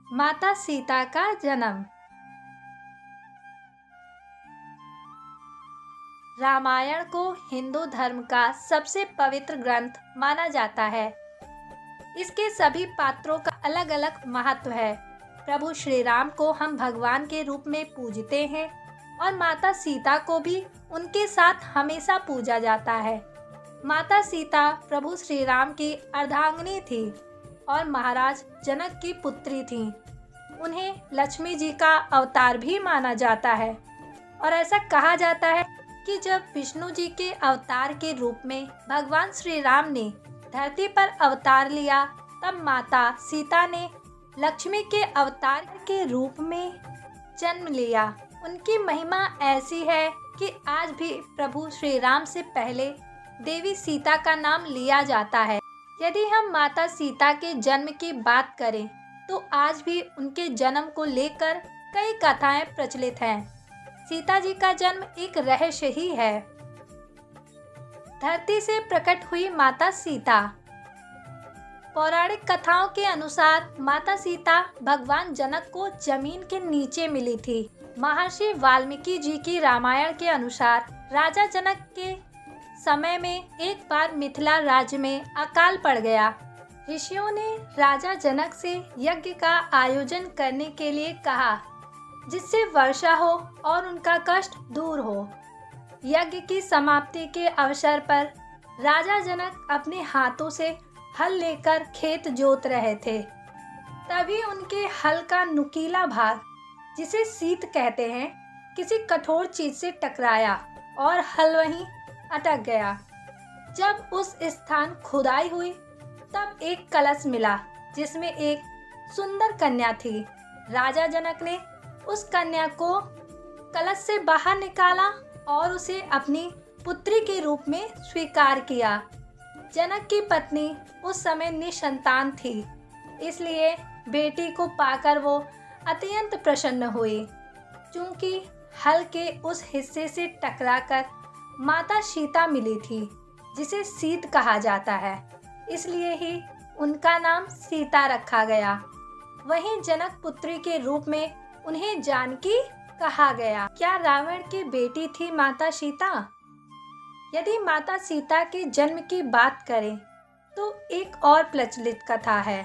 माता सीता का जन्म। रामायण को हिंदू धर्म का सबसे पवित्र ग्रंथ माना जाता है। इसके सभी पात्रों का अलग अलग महत्व है। प्रभु श्री राम को हम भगवान के रूप में पूजते हैं और माता सीता को भी उनके साथ हमेशा पूजा जाता है। माता सीता प्रभु श्री राम की अर्धांगिनी थी और महाराज जनक की पुत्री थी। उन्हें लक्ष्मी जी का अवतार भी माना जाता है और ऐसा कहा जाता है कि जब विष्णु जी के अवतार के रूप में भगवान श्री राम ने धरती पर अवतार लिया, तब माता सीता ने लक्ष्मी के अवतार के रूप में जन्म लिया। उनकी महिमा ऐसी है कि आज भी प्रभु श्री राम से पहले देवी सीता का नाम लिया जाता है। यदि हम माता सीता के जन्म की बात करें तो आज भी उनके जन्म को लेकर कई कथाएं प्रचलित हैं। सीता जी का जन्म एक रहस्य ही है। धरती से प्रकट हुई माता सीता। पौराणिक कथाओं के अनुसार माता सीता भगवान जनक को जमीन के नीचे मिली थी। महर्षि वाल्मीकि जी की रामायण के अनुसार राजा जनक के समय में एक बार मिथिला राज्य में अकाल पड़ गया। ऋषियों ने राजा जनक से यज्ञ का आयोजन करने के लिए कहा, जिससे वर्षा हो और उनका कष्ट दूर हो। यज्ञ की समाप्ति के अवसर पर राजा जनक अपने हाथों से हल लेकर खेत जोत रहे थे। तभी उनके हल का नुकीला भाग, जिसे सीत कहते हैं, किसी कठोर चीज से टकराया और हल वहीं अटक गया। जब उस स्थान खुदाई हुई तब एक कलश मिला जिसमें एक सुंदर कन्या थी। राजा जनक ने उस कन्या को कलश से बाहर निकाला और उसे अपनी पुत्री के रूप में स्वीकार किया। जनक की पत्नी उस समय निसंतान थी, इसलिए बेटी को पाकर वो अत्यंत प्रसन्न हुई। क्योंकि हल के उस हिस्से से टकराकर माता सीता मिली थी, जिसे सीत कहा जाता है, इसलिए ही उनका नाम सीता रखा गया। वहीं जनक पुत्री के रूप में उन्हें जानकी कहा गया। क्या रावण की बेटी थी माता सीता? यदि माता सीता के जन्म की बात करें तो एक और प्रचलित कथा है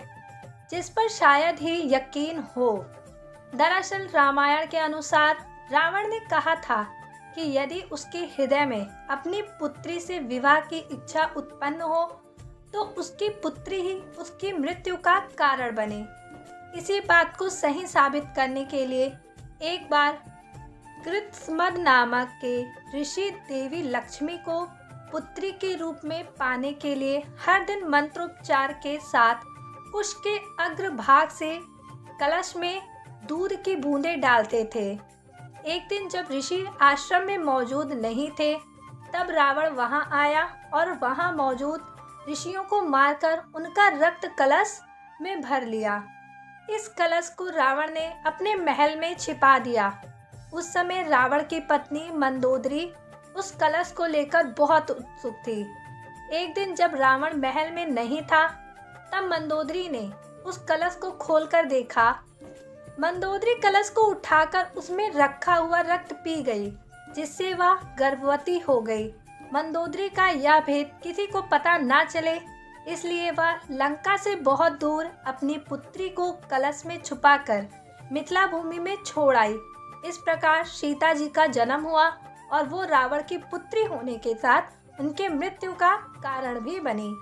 जिस पर शायद ही यकीन हो। दरअसल रामायण के अनुसार रावण ने कहा था कि यदि उसके हृदय में अपनी पुत्री से विवाह की इच्छा उत्पन्न हो तो उसकी पुत्री ही उसकी मृत्यु का कारण बने। इसी बात को सही साबित करने के लिए एक बार कृतसमद नामक के ऋषि देवी लक्ष्मी को पुत्री के रूप में पाने के लिए हर दिन मंत्रोच्चार के साथ कुश के अग्रभाग से कलश में दूध की बूंदें डालते थे। एक दिन जब ऋषि आश्रम में मौजूद नहीं थे, तब रावण वहां आया और वहां मौजूद ऋषियों को मारकर उनका रक्त कलश में भर लिया। इस कलश को रावण ने अपने महल में छिपा दिया। उस समय रावण की पत्नी मंदोदरी उस कलश को लेकर बहुत उत्सुक थी। एक दिन जब रावण महल में नहीं था, तब मंदोदरी ने उस कलश को खोलकर देखा। मंदोदरी कलश को उठाकर उसमें रखा हुआ रक्त पी गई, जिससे वह गर्भवती हो गई। मंदोदरी का यह भेद किसी को पता ना चले, इसलिए वह लंका से बहुत दूर अपनी पुत्री को कलश में छुपाकर मिथिला भूमि में छोड़ आई। इस प्रकार सीता जी का जन्म हुआ और वो रावण की पुत्री होने के साथ उनके मृत्यु का कारण भी बनी।